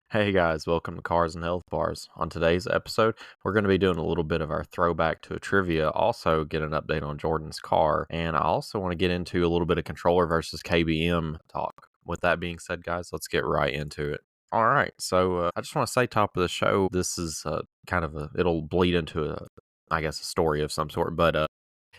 Hey guys, welcome to Cars and Health Bars. On today's episode, we're going to be doing a little bit of our throwback to a trivia, also get an update on Jordan's car, and I also want to get into a little bit of controller versus KBM talk. With that being said, guys, let's get right into it. All right, so I just want to say, top of the show, this is it'll bleed into a story of some sort, but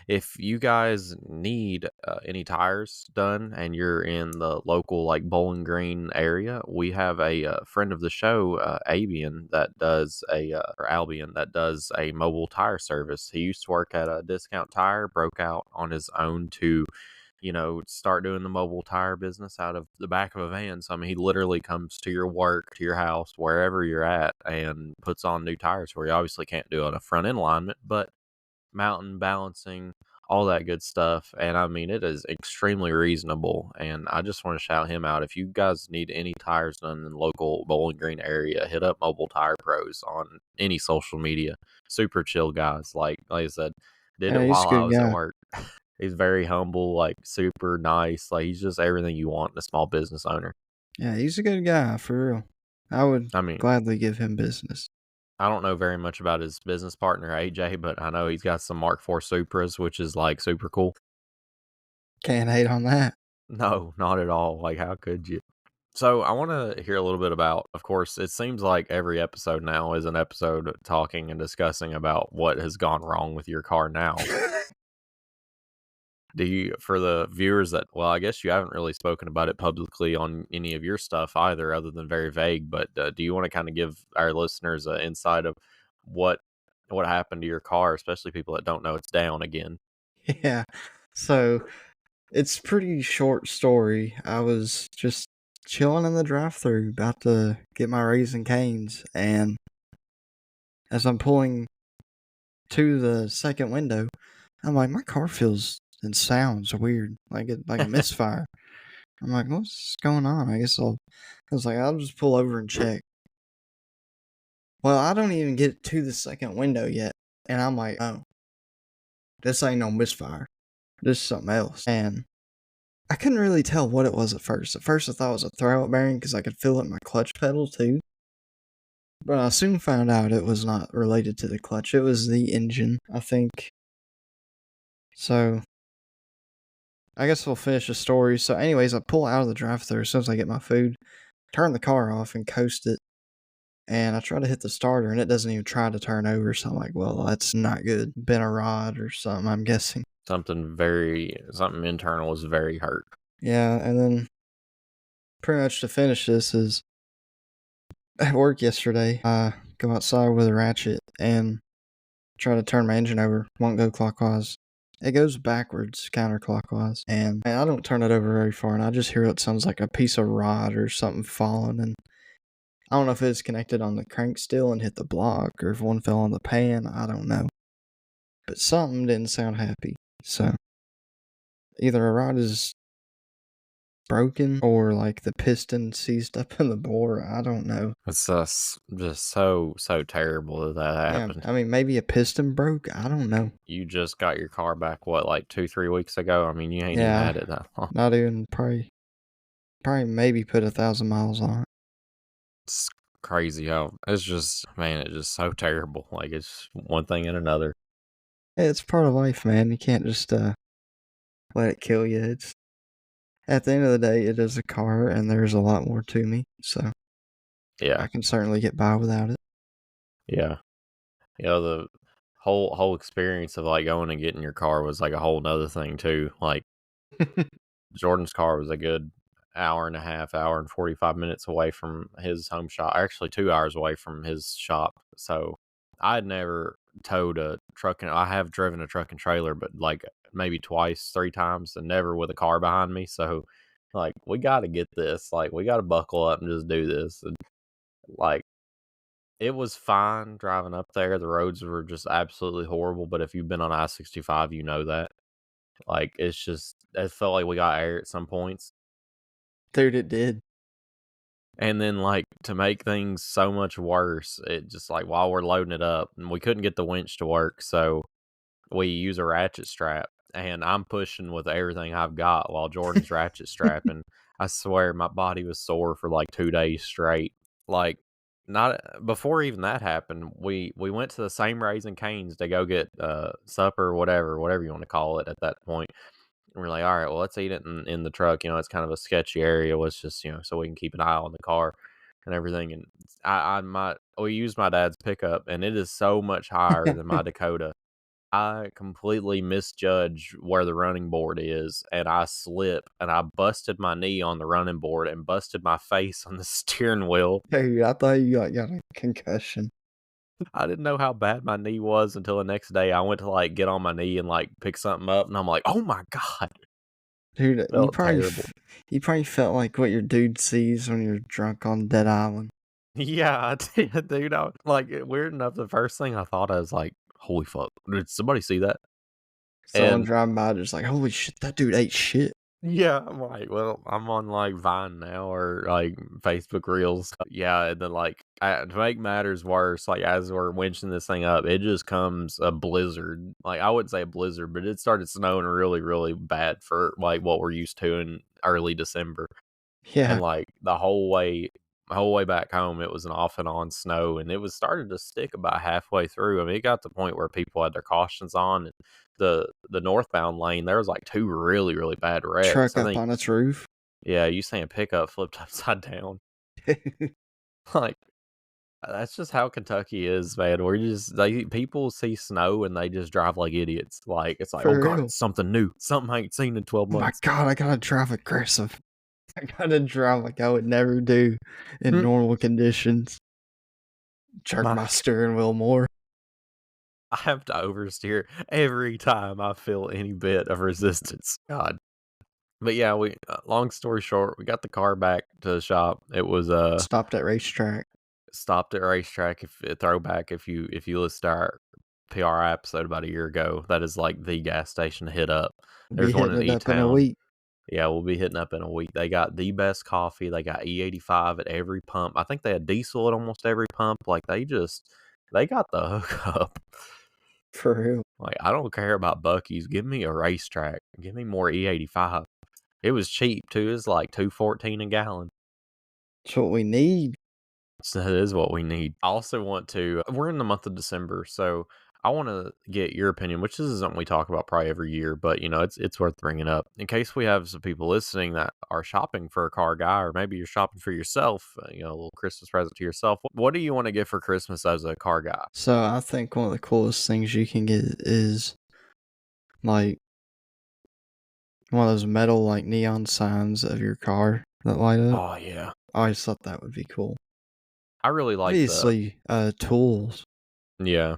if you guys need any tires done and you're in the local like Bowling Green area, we have a friend of the show, Albion, that does a mobile tire service. He used to work at a Discount Tire, broke out on his own to, start doing the mobile tire business out of the back of a van. So, I mean, he literally comes to your work, to your house, wherever you're at, and puts on new tires for you. Obviously, can't do it on a front end alignment, but mountain balancing, all that good stuff. And I mean, it is extremely reasonable. And I just want to shout him out. If you guys need any tires done in the local Bowling Green area, hit up Mobile Tire Pros on any social media. Super chill guys. Like I said, did Yeah, it he's a while I good was at guy. work. He's very humble, like super nice. Like he's just everything you want in a small business owner. Yeah, he's a good guy, for real. I would I mean, gladly give him business. I don't know very much about his business partner, AJ, but I know he's got some Mark IV Supras, which is like super cool. Can't hate on that. No, not at all. Like, how could you? So, I want to hear a little bit about, of course, it seems like every episode now is an episode talking and discussing about what has gone wrong with your car now. For the viewers that, well, I guess you haven't really spoken about it publicly on any of your stuff either, other than very vague, but do you want to kind of give our listeners an insight of what happened to your car, especially people that don't know it's down again? Yeah. So it's pretty short story. I was just chilling in the drive-thru, about to get my Raising Cane's, and as I'm pulling to the second window, I'm like, my car feels and sounds weird, like a misfire. I'm like, what's going on? I was like, I'll just pull over and check. Well, I don't even get to the second window yet, and I'm like, oh, this ain't no misfire. This is something else. And I couldn't really tell what it was at first. At first, I thought it was a throwout bearing because I could feel it in my clutch pedal too. But I soon found out it was not related to the clutch. It was the engine, I think. So, I guess we'll finish the story. So, anyways, I pull out of the drive-thru as soon as I get my food, turn the car off, and coast it. And I try to hit the starter, and it doesn't even try to turn over. So I'm like, well, that's not good. Been a rod or something, I'm guessing. Something internal is very hurt. Yeah, and then pretty much to finish this is at work yesterday, I go outside with a ratchet and try to turn my engine over. Won't go clockwise. It goes backwards, counterclockwise. And I don't turn it over very far, and I just hear what sounds like a piece of rod or something falling. And I don't know if it's connected on the crank still and hit the block, or if one fell on the pan. I don't know. But something didn't sound happy. So either a rod is broken or like the piston seized up in the bore. I don't know. It's just so terrible that happened. Yeah, I mean, maybe a piston broke. I don't know. You just got your car back, what, like 2-3 weeks ago? I mean, you ain't even had it that long. Not even probably maybe put 1,000 miles on it. It's crazy how it's just, man, it's just so terrible. Like, it's one thing and another. It's part of life, man. You can't just let it kill you. It's at the end of the day, it is a car, and there's a lot more to me. So Yeah, I can certainly get by without it. yeah. The whole experience of like going and getting your car was like a whole nother thing too. Like, Jordan's car was a good hour and a half, hour and 45 minutes away from his home shop. Actually, 2 hours away from his shop. So I had never towed a truck. I have driven a truck and trailer, but like maybe twice, 3 times, and never with a car behind me. So, like, we got to get this. Like, we got to buckle up and just do this. And, like, it was fine driving up there. The roads were just absolutely horrible. But if you've been on I-65, you know that. Like, it felt like we got air at some points. Dude, it did. And then, like, to make things so much worse, it just, like, while we're loading it up, and we couldn't get the winch to work, so we use a ratchet strap, and I'm pushing with everything I've got while Jordan's ratchet strapping. I swear my body was sore for, like, 2 days straight. like, not before even that happened, we went to the same Raising Cane's to go get, supper, whatever you wanna call it at that point. And we're like, "Alright, well, let's eat it in the truck," it's kind of a sketchy area, let's just, so we can keep an eye on the car and everything, and we used my dad's pickup, and it is so much higher than my Dakota. I completely misjudge where the running board is, and I slip, and I busted my knee on the running board and busted my face on the steering wheel. Dude, I thought you got a concussion. I didn't know how bad my knee was until the next day. I went to, like, get on my knee and, like, pick something up, and I'm like, "Oh my god." Dude, Felt terrible. you probably felt like what your dude sees when you're drunk on Dead Island. Yeah, I did, dude. Weird enough, the first thing I thought, I was like, "Holy fuck, did somebody see that?" Someone And driving by just like, holy shit, that dude ate shit. yeah, I'm like, well, I'm on, like, Vine now or, like, Facebook Reels. Yeah, and then, like, to make matters worse, like, as we're winching this thing up, it just comes a blizzard. Like, I wouldn't say a blizzard, but it started snowing really, really bad for, like, what we're used to in early December. Yeah, And, like, the whole way back home, it was an off and on snow, and it was started to stick about halfway through. I mean, it got to the point where people had their cautions on, and the northbound lane, there was, like, 2 really, really bad wrecks. truck I up think on its roof. yeah, you saying pickup flipped upside down. Like, that's just how Kentucky is, man. We're just people see snow, and they just drive like idiots. Like, it's like, "Oh For god, real. it's something new. Something I ain't seen in 12 Oh my months." god, I gotta drive aggressive. I gotta drive like I would never do in Hmm, normal conditions. Jerk my my steering wheel more. I have to oversteer every time I feel any bit of resistance. God. But yeah, long story short, we got the car back to the shop. It was Stopped at racetrack. stopped at racetrack. If throwback, if you listen to our PR episode about a year ago, that is like the gas station to hit up. Be There's one hitting in it E up in a Town. week. Yeah, we'll be hitting up in a week. They got the best coffee. They got E85 at every pump. I think they had diesel at almost every pump. Like they got the hookup. For real. Like, I don't care about Buc-ee's. Give me a racetrack. Give me more E85. It was cheap too. It's like $2.14 a gallon. That's what we need. So that is what we need. I also want to. We're in the month of December, so I want to get your opinion, which is something we talk about probably every year, but it's worth bringing up in case we have some people listening that are shopping for a car guy, or maybe you're shopping for yourself. A little Christmas present to yourself. What do you want to get for Christmas as a car guy? So I think one of the coolest things you can get is like one of those metal like neon signs of your car that light up. Oh yeah, I always thought that would be cool. I really like the Obviously, tools. yeah.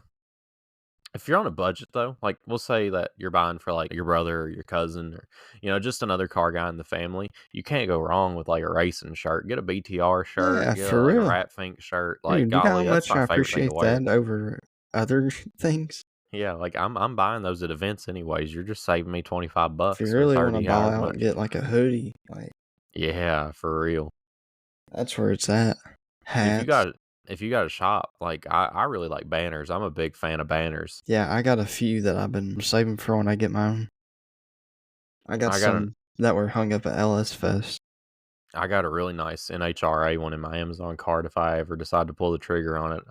If you're on a budget though, like we'll say that you're buying for like your brother or your cousin or just another car guy in the family, you can't go wrong with like a racing shirt. Get a BTR shirt, Yeah, get for like a real. Ratfink shirt. Like Dude, you know how golly, that's much my I favorite thing to appreciate wear. that over other things. Yeah, like I'm buying those at events anyways. You're just saving me 25 If you bucks or really want to 30 ball however out much. and get like a hoodie, like Yeah, for real. that's where it's at. If you Hats. got if you got a shop, like I really like banners. I'm a big fan of banners. Yeah, I got a few that I've been saving for when I get mine. I got I got a some that were hung up at LS Fest. I got a really nice NHRA one in my Amazon cart if I ever decide to pull the trigger on it.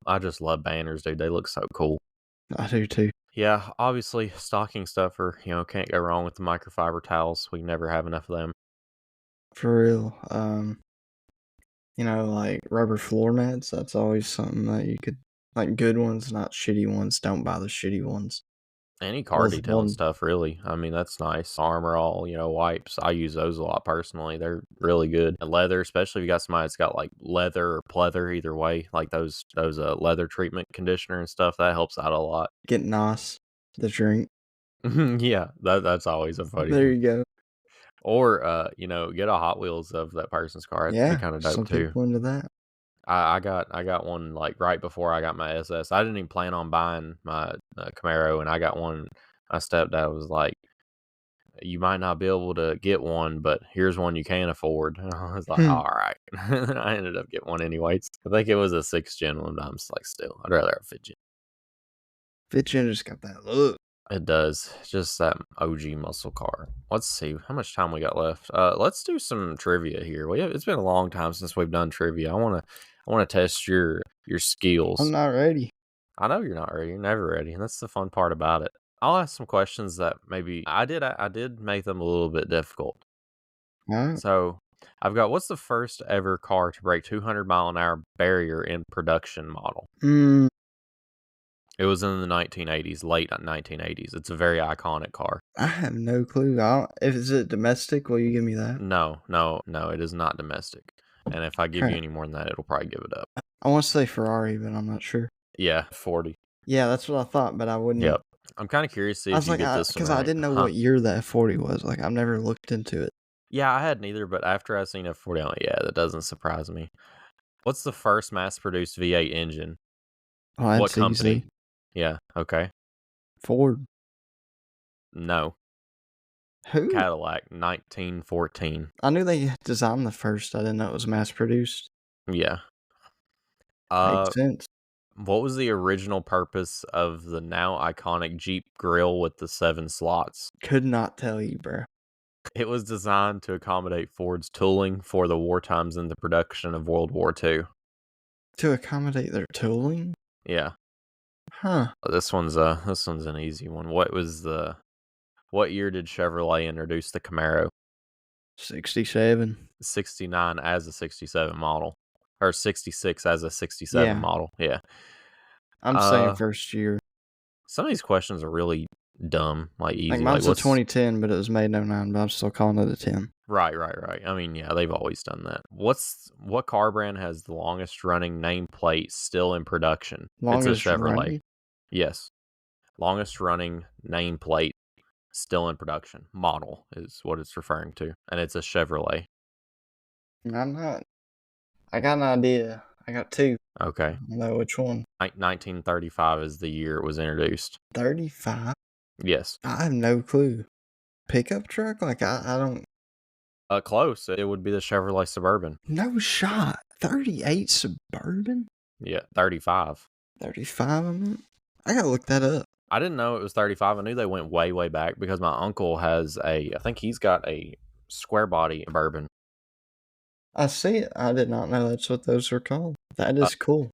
I just love banners, dude. They look so cool. I do too. Yeah, obviously stocking stuffer, can't go wrong with the microfiber towels. We never have enough of them. For real. Like rubber floor mats, that's always something that you could like good ones, not shitty ones. Don't buy the shitty ones. Any car Well, detailing one stuff, really. I mean, that's nice. Armor all, wipes. I use those a lot personally. They're really good. And leather, especially if you got somebody that's got like leather or pleather, either way, like those leather treatment conditioner and stuff, that helps out a lot. get NOS, the drink. Yeah, that's always a funny There one. you go. Or get a Hot Wheels of that person's car. That'd be Yeah, kind of dope some too. people into that. I got one like right before I got my SS. I didn't even plan on buying my Camaro, and I got one. My stepdad was like, "You might not be able to get one, but here's one you can afford." And I was like, Hmm. "All right." I ended up getting one anyways. I think it was a 6th gen one, but I'm just like, still, I'd rather have 5th gen. Fitchin just got that look. It does. Just that OG muscle car. Let's see how much time we got left. Let's do some trivia here. It's been a long time since we've done trivia. I wanna test your I'm skills. not ready. I know you're not ready. You're never ready, and that's the fun part about it. I'll ask some questions that maybe I did make them a little bit difficult. All right. So I've got, what's the first ever car to break 200-mile-an-hour barrier in production model? Mm, It was in the 1980s, late 1980s. It's a very iconic car. I have no clue. If is it domestic, will you give me that? No, no, no, it is not domestic. And if I give you Crap. any more than that, it'll probably give it up. I want to say Ferrari, but I'm not sure. Yeah, 40. Yeah, that's what I thought, but I wouldn't. Yep. I'm kind of curious to see I if was you like, get this one because I right. didn't know Huh. what year that F40 was. Like, I've never looked into it. Yeah, I hadn't either, but after I seen F40, I'm like, yeah, that doesn't surprise me. What's the first mass-produced V8 engine? Oh, What that's company? easy. Yeah, okay. Ford. No. Who? Cadillac, 1914. I knew they designed the first. I didn't know it was mass produced. Yeah. Makes sense. What was the original purpose of the now iconic Jeep grill with the 7 slots? Could not tell you, bro. It was designed to accommodate Ford's tooling for the war times in the production of World War II. To accommodate their tooling? Yeah. Huh. This one's an easy one. What year did Chevrolet introduce the Camaro? 67. 69 as a 67 model. Or 66 as a 67 Yeah. model. Yeah. I'm saying first year. Some of these questions are really dumb, like Like, easy. mine's a What's 2010, but it was made in 09, but I'm still calling it a 10. right. I mean, yeah, they've always done that. What car brand has the longest running nameplate still in production? It's a Longest Chevrolet. running? Yes. Longest running nameplate still in production. Model is what it's referring to. And it's a Chevrolet. I'm not. I got an idea. I got two. Okay. I know which one. 1935 is the year it was introduced. 35? Yes. I have no clue. Pickup truck? Like, I don't. Close. It would be the Chevrolet Suburban. No shot. 38 Suburban? Yeah, 35. 35, I mean? I gotta look that up. I didn't know it was 35. I knew they went way, way back because my uncle has I think he's got a square body Bourbon. I see it. I did not know that's what those are called. That is cool.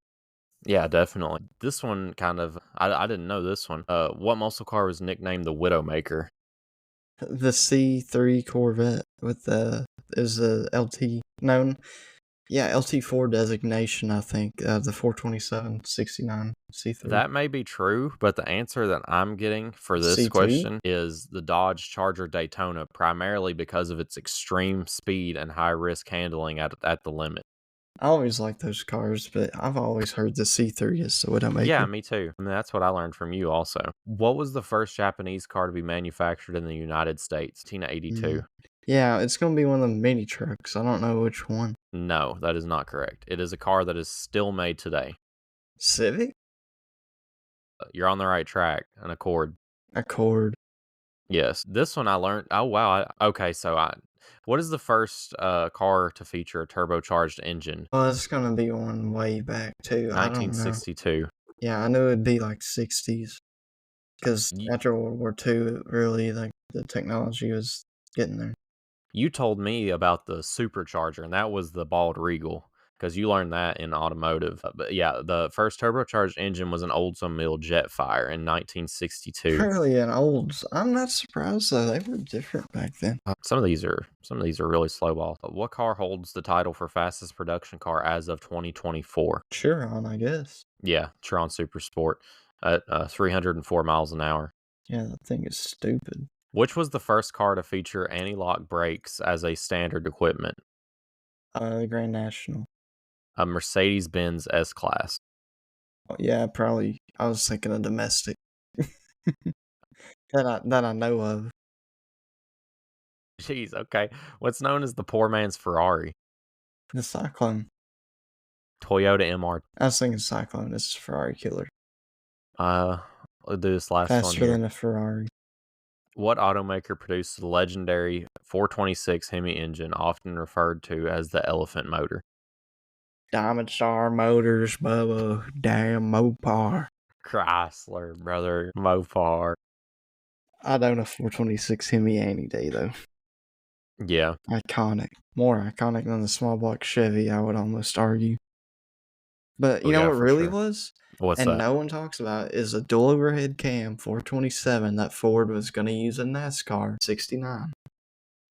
Yeah, definitely. This one kind of, I didn't know this one. What muscle car was nicknamed the Widowmaker? The C3 Corvette with is the LT known. Yeah, LT4 designation, I think. The 427-69 C3. That may be true, but the answer that I'm getting for this C2? question is the Dodge Charger Daytona, primarily because of its extreme speed and high risk handling at the limit. I always like those cars, but I've always heard the C3 is the Widowmaker. Yeah, me too. I mean, that's what I learned from you also. What was the first Japanese car to be manufactured in the United States? 1982. Yeah, it's going to be one of the mini trucks. I don't know which one. No, that is not correct. It is a car that is still made today. Civic? You're on the right track. An Accord. Accord. Yes. This one I learned. Oh, wow. Okay, so what is the first car to feature a turbocharged engine? Well, it's going to be one way back, too. I don't know. 1962. Yeah, I knew it'd be like 60s. Because after World War II, really, like, the technology was getting there. You told me about the supercharger, and that was the Bald Regal, because you learned that in automotive. But yeah, the first turbocharged engine was an Oldsmobile Jetfire in 1962. Really an olds. I'm not surprised though. They were different back then. Some of these are really slow ball. What car holds the title for fastest production car as of 2024? Chiron, I guess. Yeah, Tron Super Sport at 304 miles an hour. Yeah, that thing is stupid. Which was the first car to feature anti-lock brakes as a standard equipment? The Grand National. A Mercedes-Benz S-Class. Oh, yeah, probably. I was thinking of domestic. that I know of. Jeez, okay. What's known as the poor man's Ferrari? The Cyclone. Toyota MR. I was thinking Cyclone. It's a Ferrari killer. I'll do this last one Faster here. than a Ferrari. What automaker produced the legendary 426 Hemi engine, often referred to as the elephant motor? Diamond Star Motors, Bubba. Damn Mopar. Chrysler, brother. Mopar. I'd own a 426 Hemi any day, though. Yeah, Iconic. More iconic than the small block Chevy, I would almost argue. But oh you know yeah, what for really sure. was? What's And that? no one talks about it, is a dual overhead cam 427 that Ford was going to use in NASCAR 69.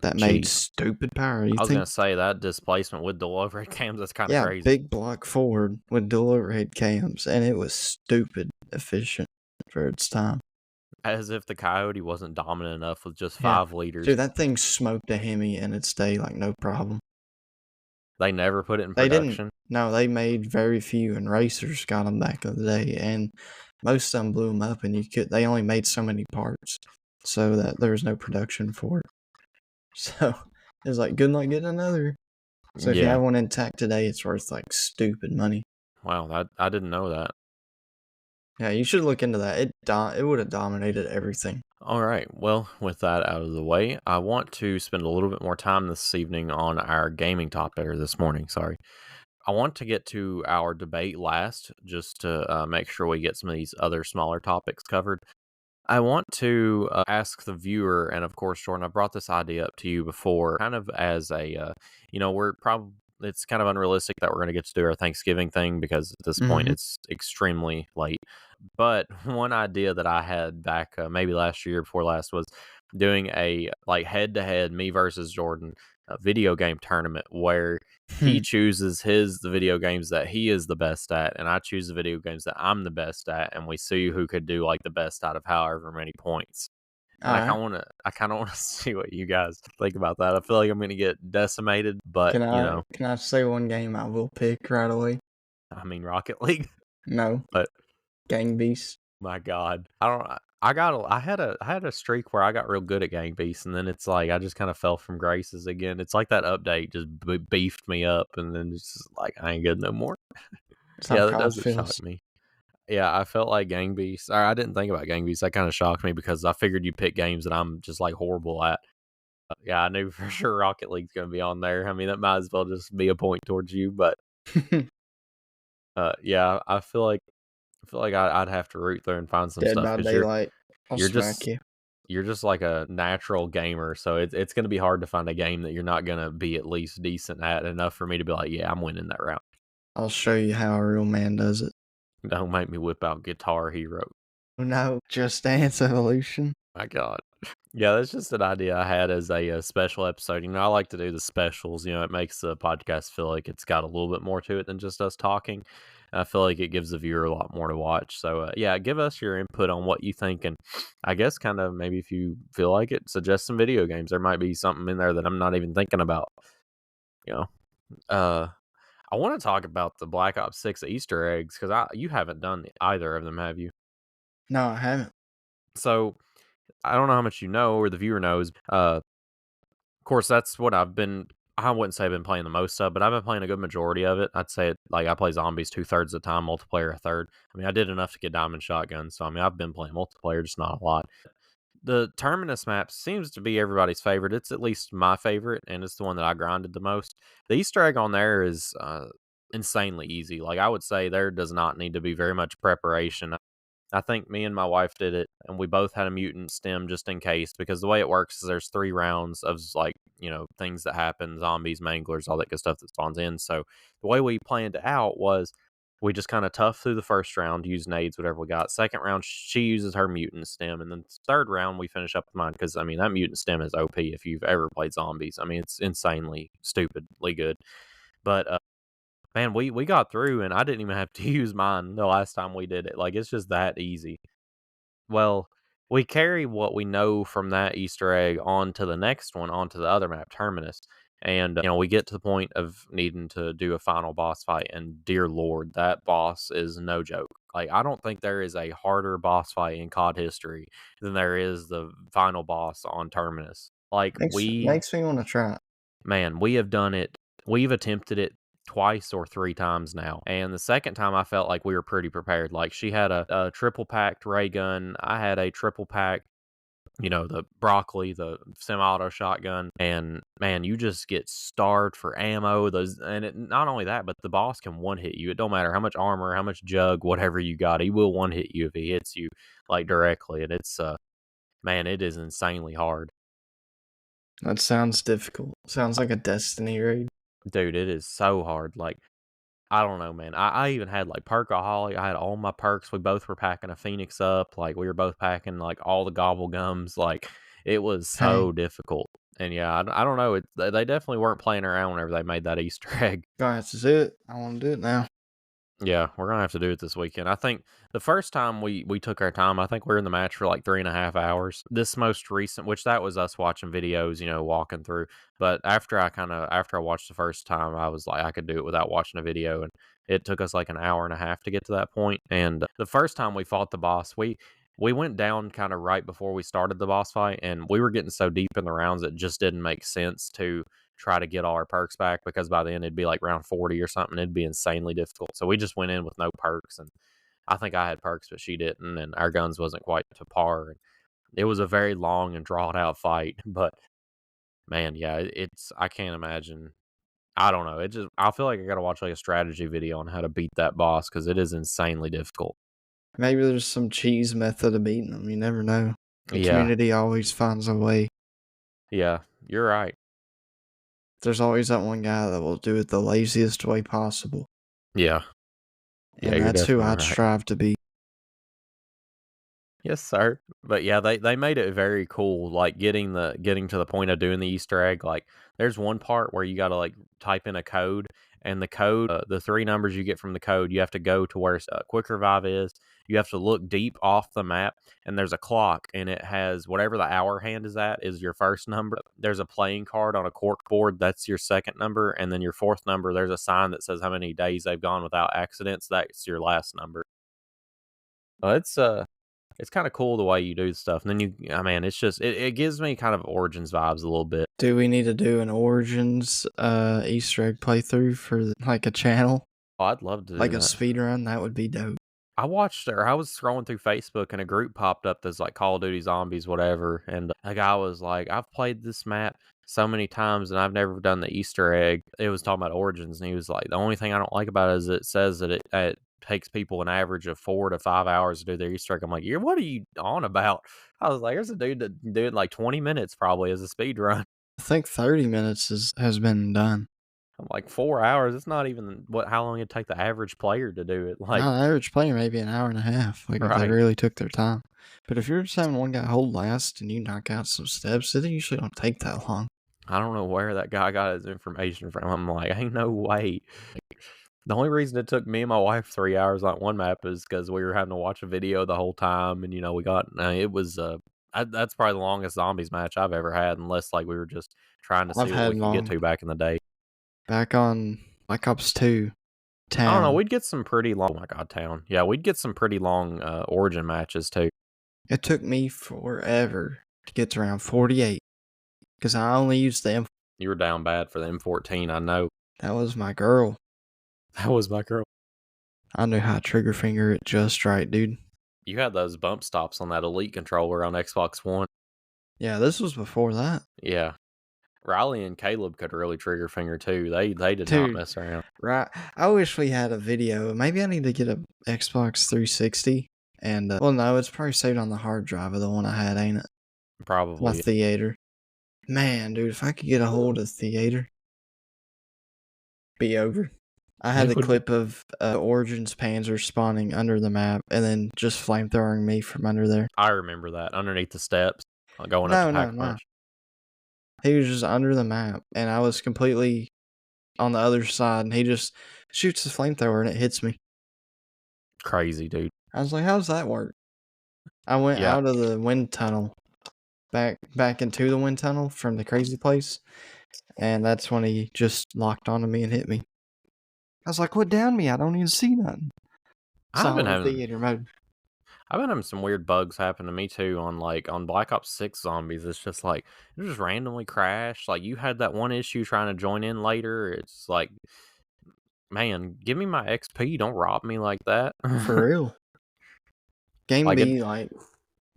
That made Jeez, stupid power. You I was gonna think, say that displacement with the overhead cams, that's kind of yeah, crazy. big block Ford with dual overhead cams, and it was stupid efficient for its time. As if the Coyote wasn't dominant enough with just Yeah. 5 liters. Dude, that thing smoked a Hemi in its day like no problem. They never put it in They didn't. production. No, they made very few, and racers got them back in the day, and most of them blew them up, and they only made so many parts, so that there was no production for it. So it was like, good luck getting another. So if you Yeah. have one intact today, it's worth like stupid money. Wow, I didn't know that. Yeah, you should look into that. It would have dominated everything. All right. Well, with that out of the way, I want to spend a little bit more time this evening on our gaming topic, or this morning, sorry. I want to get to our debate last, just to make sure we get some of these other smaller topics covered. I want to ask the viewer, and of course, Jordan, I brought this idea up to you before, kind of as a, we're probably, it's kind of unrealistic that we're going to get to do our Thanksgiving thing because at this point Mm-hmm. it's extremely late. But one idea that I had back maybe last year before last was doing a like head to head me versus Jordan video game tournament where he chooses the video games that he is the best at, and I choose the video games that I'm the best at, and we see who could do like the best out of however many points. All And right. I kind of want to see what you guys think about that. I feel like I'm going to get decimated, but Can I say one game I will pick right away? I mean Rocket League, No, but Gang Beast. my God, I don't. I had a streak where I got real good at Gang Beasts, and then it's like I just kind of fell from graces again. It's like that update just beefed me up, and then it's just like I ain't good no more. That's how Yeah, that COD doesn't shock feels. me. Yeah, I felt like Gang Beasts. Or I didn't think about Gang Beasts. That kind of shocked me because I figured you pick games that I'm just like horrible at. Yeah, I knew for sure Rocket League's going to be on there. I mean, that might as well just be a point towards you. But yeah, I feel like I'd have to root through and find some Dead stuff by because Daylight. I'll you're smack just you. you're just like a natural gamer. So it's going to be hard to find a game that you're not going to be at least decent at enough for me to be like, yeah, I'm winning that round. I'll show you how a real man does it. Don't make me whip out Guitar Hero. No, Just Dance Evolution. My God. Yeah, that's just an idea I had as a special episode. I like to do the specials. It makes the podcast feel like it's got a little bit more to it than just us talking. I feel like it gives the viewer a lot more to watch. So, yeah, give us your input on what you think. And I guess kind of maybe if you feel like it, suggest some video games. There might be something in there that I'm not even thinking about. You know, uh, I want to talk about the Black Ops 6 Easter eggs because you haven't done either of them, have you? No, I haven't. So, I don't know how much you know or the viewer knows. Of course, that's what I wouldn't say I've been playing the most of, but I've been playing a good majority of it. I'd say like I play zombies 2/3 of the time, multiplayer a third. I mean, I did enough to get diamond shotgun, so I mean, I've been playing multiplayer, just not a lot. The Terminus map seems to be everybody's favorite. It's at least my favorite, and it's the one that I grinded the most. The Easter egg on there is insanely easy. Like I would say, there does not need to be very much preparation. I think me and my wife did it, and we both had a mutant stem just in case, because the way it works is there's 3 rounds of like, things that happen, zombies, manglers, all that good stuff that spawns in. So the way we planned it out was we just kind of tough through the first round, use nades, whatever we got. Second round, she uses her mutant stem, and then third round we finish up with mine because I mean that mutant stem is OP if you've ever played zombies. I mean it's insanely stupidly good. But man, we got through, and I didn't even have to use mine the last time we did it. Like, it's just that easy. Well, we carry what we know from that Easter egg onto the next one, onto the other map, Terminus. And, we get to the point of needing to do a final boss fight, and dear Lord, that boss is no joke. Like, I don't think there is a harder boss fight in COD history than there is the final boss on Terminus. Like, Makes me want to try it. man, we have done it. We've attempted it twice or 3 times now. And the second time I felt like we were pretty prepared. Like she had a triple packed ray gun. I had a triple pack, the broccoli, the semi-auto shotgun. And man, you just get starved for ammo. Not only that, but the boss can one hit you. It don't matter how much armor, how much jug, whatever you got. He will one hit you if he hits you like directly. And it's Man, it is insanely hard. That sounds difficult. Sounds like a Destiny raid. Dude, it is so hard. Like, I don't know, man. I even had like Perkaholic. I had all my perks. We both were packing a Phoenix up. Like, we were both packing like all the gobble gums. Like, it was so Dang. difficult. And yeah, I don't know. They definitely weren't playing around whenever they made that Easter egg. Gonna have to do it. I want to do it now. Yeah, we're gonna have to do it this weekend. I think the first time we took our time, I think we were in the match for like 3.5 hours. This most recent, which that was us watching videos, walking through. But after I watched the first time, I was like, I could do it without watching a video, and it took us like an hour and a half to get to that point. And the first time we fought the boss, we went down kind of right before we started the boss fight, and we were getting so deep in the rounds it just didn't make sense to try to get all our perks back, because by then it'd be like round 40 or something. It'd be insanely difficult. So we just went in with no perks, and I think I had perks, but she didn't, and our guns wasn't quite to par. And it was a very long and drawn out fight, but man, yeah, I can't imagine. I don't know. I feel like I got to watch like a strategy video on how to beat that boss, because it is insanely difficult. Maybe there's some cheese method of beating them. You never know. The Yeah, community always finds a way. yeah, you're right. There's always that one guy that will do it the laziest way possible. Yeah, yeah, And you're that's who definitely I'd right. strive to be. Yes, sir. But yeah, they made it very cool, like getting to the point of doing the Easter egg. Like, there's one part where you gotta like type in a code, and the code, the three numbers you get from the code, you have to go to where Quick Revive is. You have to look deep off the map, and there's a clock, and it has whatever the hour hand is at is your first number. There's a playing card on a cork board, that's your second number, and then your fourth number, there's a sign that says how many days they've gone without accidents. That's your last number. It's kinda cool the way you do stuff, and then man, it's just it gives me kind of Origins vibes a little bit. Do we need to do an Origins Easter egg playthrough for like a channel? Oh, I'd love to do Like a that. speed run? That would be dope. I was scrolling through Facebook, and a group popped up that's like Call of Duty Zombies, whatever, and a guy was like, "I've played this map so many times, and I've never done the Easter egg." It was talking about Origins, and he was like, "The only thing I don't like about it is it says that it takes people an average of 4 to 5 hours to do their Easter egg." I'm like, "Yeah, what are you on about?" I was like, "There's a dude that do it in like 20 minutes probably as a speed run." I think 30 minutes has been done. I'm like, 4 hours? It's not even how long it'd take the average player to do it. No, Like, average player maybe an hour and a half, like if they right. really took their time. But if you're just having one guy hold last and you knock out some steps, it usually don't take that long. I don't know where that guy got his information from. I'm like, ain't no way. The only reason it took me and my wife 3 hours on one map is because we were having to watch a video the whole time, and we got it was that's probably the longest zombies match I've ever had, unless like we were just trying to I've see what had we could get long to back in the day. back on Black Ops 2 I don't know. Town. We'd get some pretty long. Oh my god, town. Yeah, we'd get some pretty long origin matches too. It took me forever to get to round 48 because I only used the M. You were down bad for the M14. I know. That was my girl. That was my girl. I knew how to trigger finger it just right, dude. You had those bump stops on that Elite controller on Xbox One. Yeah, this was before that. Yeah. Riley and Caleb could really trigger finger too. They did not Dude, mess around. right. I wish we had a video. Maybe I need to get a Xbox 360. And, well, no, it's probably saved on the hard drive of the one I had, ain't it? My Probably. theater. Man, dude, if I could get a hold of theater, be over. I had It the would be. clip of Origins Panzer spawning under the map and then just flamethrowing me from under there. I remember that underneath the steps, going up to No, no, pack a no. punch. He was just under the map, and I was completely on the other side, and he just shoots the flamethrower and it hits me. Crazy, dude. I was like, "How does that work?" I went Yeah, out of the wind tunnel, back into the wind tunnel from the crazy place, and that's when he just locked onto me and hit me. I was like, "What down me? I don't even see nothing." I've been Silent having theater mode. I've been having some weird bugs happen to me too on Black Ops 6 zombies. It's just like it just randomly crash. Like, you had that one issue trying to join in later. It's like, man, give me my XP. Don't rob me like that. For real. Game Like, it be like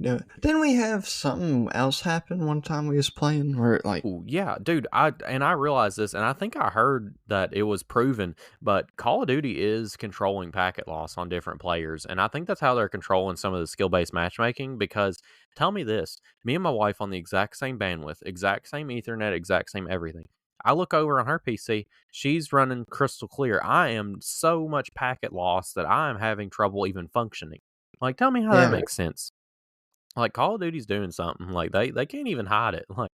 Yeah. Didn't we have something else happen one time we was playing where like Oh yeah, dude. I realized this, and I think I heard that it was proven, but Call of Duty is controlling packet loss on different players, and I think that's how they're controlling some of the skill based matchmaking. Because tell me this, me and my wife on the exact same bandwidth, exact same Ethernet, exact same everything. I look over on her PC, she's running crystal clear. I am so much packet loss that I am having trouble even functioning. Like, tell me how that yeah. makes sense. Like Call of Duty's doing something. Like they can't even hide it. Like.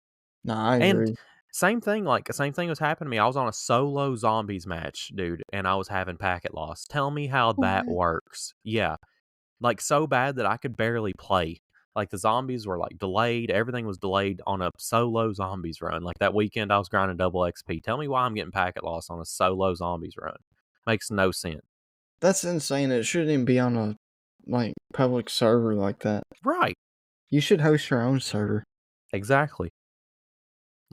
No, I And agree. same thing was happening to me. I was on a solo zombies match, dude, and I was having packet loss. Tell me how that What? works. Yeah, like so bad that I could barely play. Like the zombies were like delayed. Everything was delayed on a solo zombies run. Like that weekend, I was grinding double XP. Tell me why I'm getting packet loss on a solo zombies run. Makes no sense. That's insane. It shouldn't even be on a like public server like that. Right. You should host your own server. Exactly.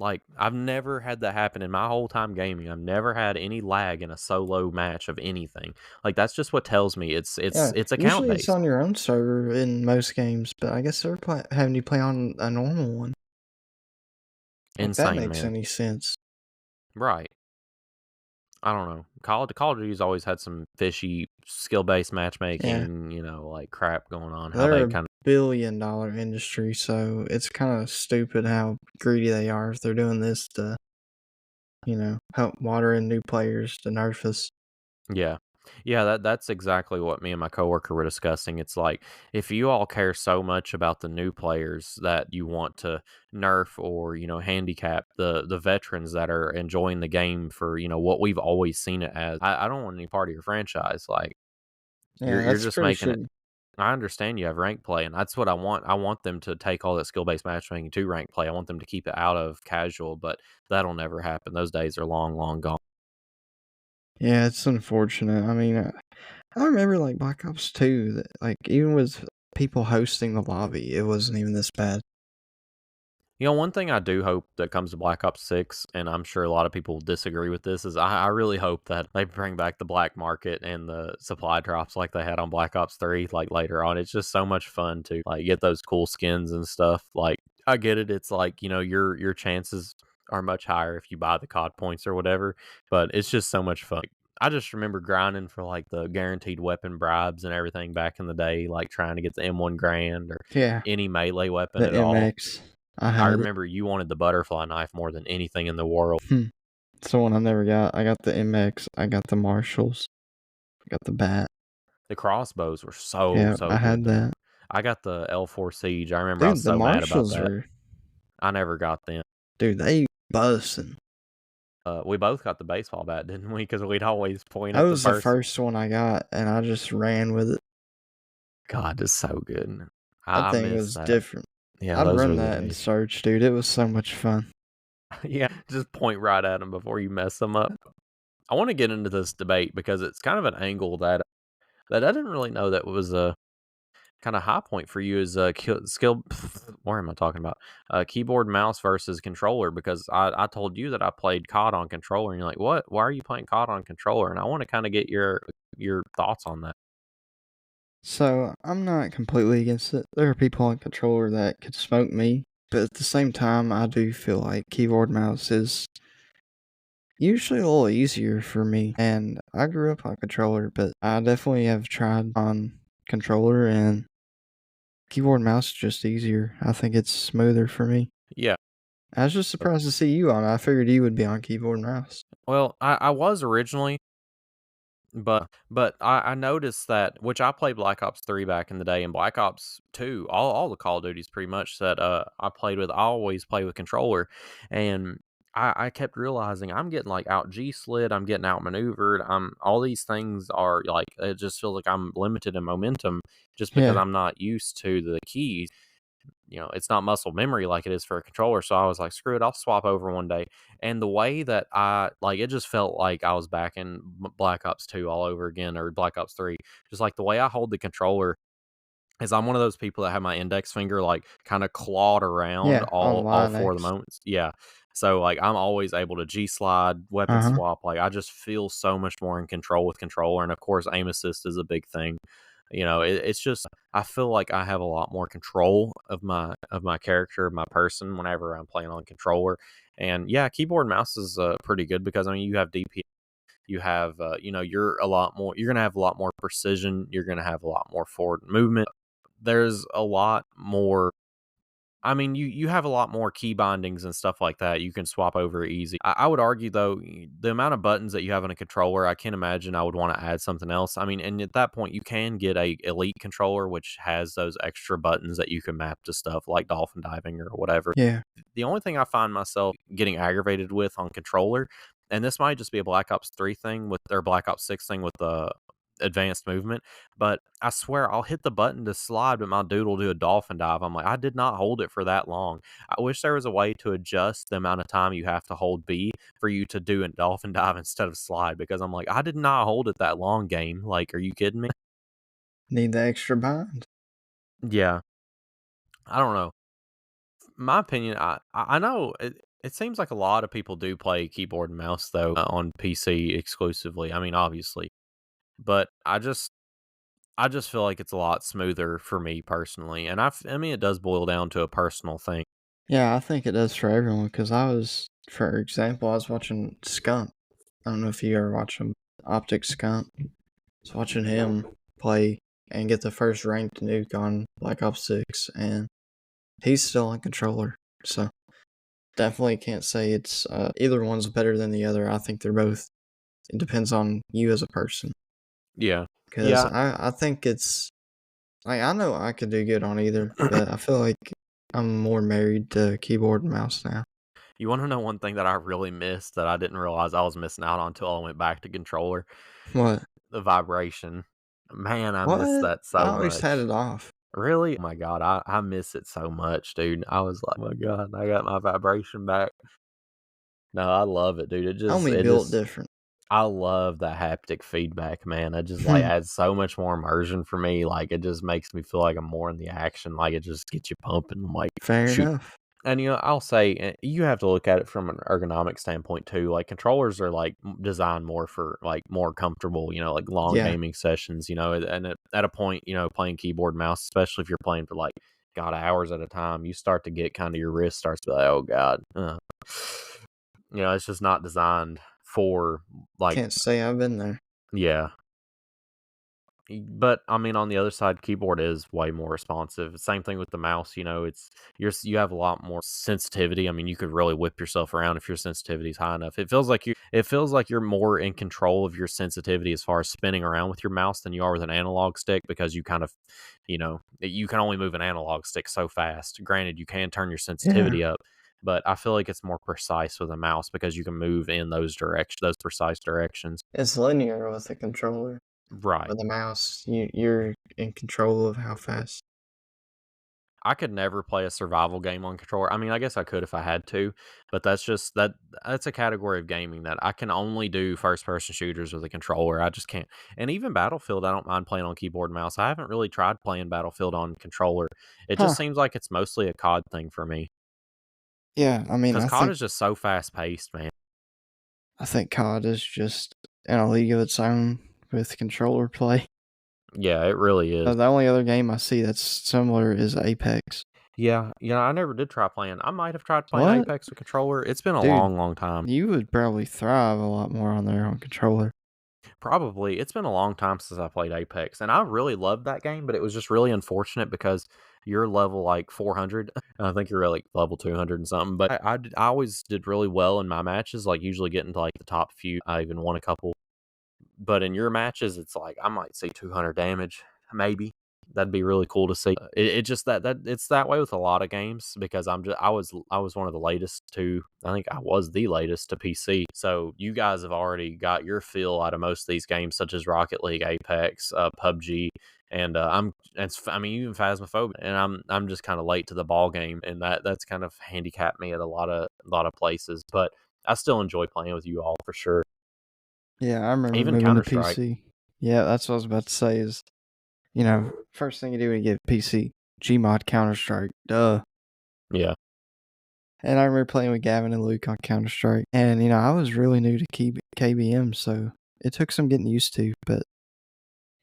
Like, I've never had that happen in my whole time gaming. I've never had any lag in a solo match of anything. Like, that's just what tells me Yeah, it's account usually it's based. on your own server in most games, but I guess they're having you play on a normal one. Like that Insane, makes man. any sense? Right. I don't know. Call of Duty's always had some fishy skill based Yeah, matchmaking, like crap going on. How they're they a kind of billion-dollar industry, so it's kind of stupid how greedy they are if they're doing this to, help water in new players to nerf us. yeah. Yeah, that's exactly what me and my coworker were discussing. It's like if you all care so much about the new players that you want to nerf or, handicap the veterans that are enjoying the game for, what we've always seen it as. I don't want any part of your franchise. Like Yeah, you're that's just pretty making it. shitty. I understand you have rank play, and that's what I want. I want them to take all that skill based matchmaking to rank play. I want them to keep it out of casual, but that'll never happen. Those days are long, long gone. Yeah, it's unfortunate. I mean, I remember like Black Ops 2 that like even with people hosting the lobby, it wasn't even this bad. One thing I do hope that comes to Black Ops 6, and I'm sure a lot of people will disagree with this, is I really hope that they bring back the black market and the supply drops like they had on Black Ops 3, like later on. It's just so much fun to like get those cool skins and stuff. Like I get it, it's like, your chances are much higher if you buy the COD points or whatever, but it's just so much fun. I just remember grinding for like the guaranteed weapon bribes and everything back in the day, like trying to get the M1 Grand or Yeah, any melee weapon the at all. MX, I I had it. remember you wanted the butterfly knife more than anything in the world. It's the one I never got. I got the MX. I got the Marshalls. I got the bat. The crossbows were so, Yeah, I so had good, though. that. I got the L4 Siege. I remember I was Dude, the so mad about Marshalls that. are I never got them. dude, they bussin'. We both got the baseball bat, didn't we? Because we'd always point That at the was the person. first one I got, and I just ran with it. God, it's so good. That I thing miss was that. different. Yeah, I'd those run are the that in days. search, dude. It was so much fun. Yeah, just point right at them before you mess them up. I want to get into this debate because it's kind of an angle that I didn't really know that was a kind of high point for you is skill. What am I talking about? Keyboard, mouse versus controller. Because I told you that I played COD on controller, and you're like, "What? Why are you playing COD on controller?" And I want to kind of get your thoughts on that. So I'm not completely against it. There are people on controller that could smoke me, but at the same time, I do feel like keyboard mouse is usually a little easier for me. And I grew up on controller, but I definitely have tried on controller, and keyboard mouse is just easier. I think it's smoother for me. Yeah. I was just surprised to see you on it. I figured you would be on keyboard mouse. Well, I was originally, but I noticed that, which I played Black Ops 3 back in the day, and Black Ops 2, all the Call of Duties pretty much that I played with. I always play with controller, and I kept realizing I'm getting like out G slid, I'm getting outmaneuvered. I'm all these things are like it just feels like I'm limited in momentum just because Yeah, I'm not used to the keys. It's not muscle memory like it is for a controller. So I was like, screw it, I'll swap over one day. And the way that I like it just felt like I was back in Black Ops 2 all over again or Black Ops 3. Just like the way I hold the controller is I'm one of those people that have my index finger like kind of clawed around yeah, on all Line four of the X. moments. Yeah. So like I'm always able to G slide, weapon Uh huh. swap. Like I just feel so much more in control with controller. And of course aim assist is a big thing. It's just I feel like I have a lot more control of my character, my person whenever I'm playing on controller. And yeah, keyboard and mouse is pretty good because I mean you have DP, you have you're gonna have a lot more precision, you're gonna have a lot more forward movement. There's a lot more. I mean, you have a lot more key bindings and stuff like that. You can swap over easy. I would argue though, the amount of buttons that you have in a controller, I can't imagine I would want to add something else. I mean, and at that point, you can get a elite controller which has those extra buttons that you can map to stuff like dolphin diving or whatever. Yeah. The only thing I find myself getting aggravated with on controller, and this might just be a Black Ops 3 thing with their Black Ops 6 thing with the advanced movement, but I swear I'll hit the button to slide, but my dude will do a dolphin dive. I'm like, I did not hold it for that long. I wish there was a way to adjust the amount of time you have to hold B for you to do a dolphin dive instead of slide, because I'm like, I did not hold it that long, game. Like, are you kidding me? Need the extra bind. Yeah. I don't know. My opinion, I know it seems like a lot of people do play keyboard and mouse though on PC exclusively. I mean, obviously, but I just feel like it's a lot smoother for me personally, and I mean it does boil down to a personal thing. Yeah, I think it does for everyone because for example, I was watching Skunk. I don't know if you ever watch him, Optic Skunk. I was watching him play and get the first ranked nuke on Black Ops 6, and he's still on controller. So definitely can't say it's either one's better than the other. I think they're both. It depends on you as a person. Yeah, Because yeah. I think it's like I know I could do good on either, but I feel like I'm more married to keyboard and mouse now. You want to know one thing that I really missed that I didn't realize I was missing out on until I went back to controller? What? The vibration. Man, I miss What? that I so always had much. it off. Really? Oh my god, I miss it so much, dude. I was like, oh my god, I got my vibration back. No, I love it, dude. Only It built just different. I love that haptic feedback, man. It just like adds so much more immersion for me. Like it just makes me feel like I'm more in the action. Like it just gets you pumping. I'm like, Fair shoot. enough. And I'll say you have to look at it from an ergonomic standpoint too. Like controllers are like designed more for like more comfortable, like long Yeah. gaming sessions. And at a point, playing keyboard and mouse, especially if you're playing for like God hours at a time, you start to get kind of your wrist starts to be like, oh God, it's just not designed for like Can't say I've been there. yeah. But I mean, on the other side, keyboard is way more responsive. Same thing with the mouse. You have a lot more sensitivity. I mean, you could really whip yourself around if your sensitivity is high enough. It feels like you're more in control of your sensitivity as far as spinning around with your mouse than you are with an analog stick, because you kind of, you can only move an analog stick so fast. Granted, you can turn your Yeah. sensitivity up, but I feel like it's more precise with a mouse because you can move in those precise directions. It's linear with the controller. Right. With the mouse, you're in control of how fast. I could never play a survival game on controller. I mean, I guess I could if I had to, but that's a category of gaming that I can only do first person shooters with a controller. I just can't. And even Battlefield, I don't mind playing on keyboard and mouse. I haven't really tried playing Battlefield on controller. It just Huh. seems like it's mostly a COD thing for me, Yeah, I mean, because COD is just so fast paced, man. I think COD is just in a league of its own with controller play. Yeah, it really is. The only other game I see that's similar is Apex. Yeah, I never did try playing. I might have tried playing What? Apex with controller. It's been a Dude, long, long time. you would probably thrive a lot more on there on controller. Probably. It's been a long time since I played Apex, and I really loved that game, but it was just really unfortunate because you're level like 400. I think you're like level 200 and something. But I always did really well in my matches, like usually getting to like the top few. I even won a couple. But in your matches, it's like I might see 200 damage, maybe. That'd be really cool to see. It just that it's that way with a lot of games because I was one of the latest to, I think I was the latest to PC. So you guys have already got your feel out of most of these games, such as Rocket League, Apex, PUBG, and I mean even Phasmophobia, and I'm just kind of late to the ball game, and that's kind of handicapped me at a lot of places. But I still enjoy playing with you all for sure. Yeah, I remember Even moving to Counter Strike. PC. Yeah, that's what I was about to say is, first thing you do when you get PC, Gmod Counter Strike. Duh. Yeah. And I remember playing with Gavin and Luke on Counter Strike. And, I was really new to KBM, so it took some getting used to. But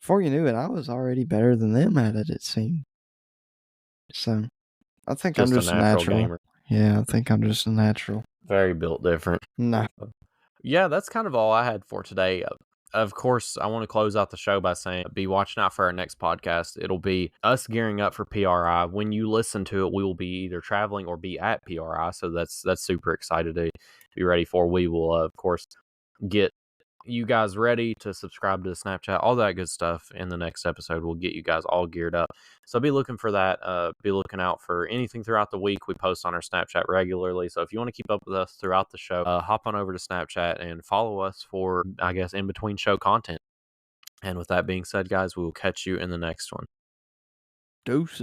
before you knew it, I was already better than them at it, it seemed. So, I think I'm Just a just a natural natural. gamer. Yeah, I think I'm just a natural. Very built different. No. Yeah, that's kind of all I had for today. Of course, I want to close out the show by saying be watching out for our next podcast. It'll be us gearing up for PRI. When you listen to it, we will be either traveling or be at PRI. So that's super excited to be ready for. We will, of course, get you guys ready to subscribe to the Snapchat, all that good stuff. In the next episode, we'll get you guys all geared up. So be looking for that. Be looking out for anything throughout the week. We post on our Snapchat regularly. So if you want to keep up with us throughout the show, hop on over to Snapchat and follow us for, I guess, in between show content. And with that being said, guys, we will catch you in the next one. Deuces.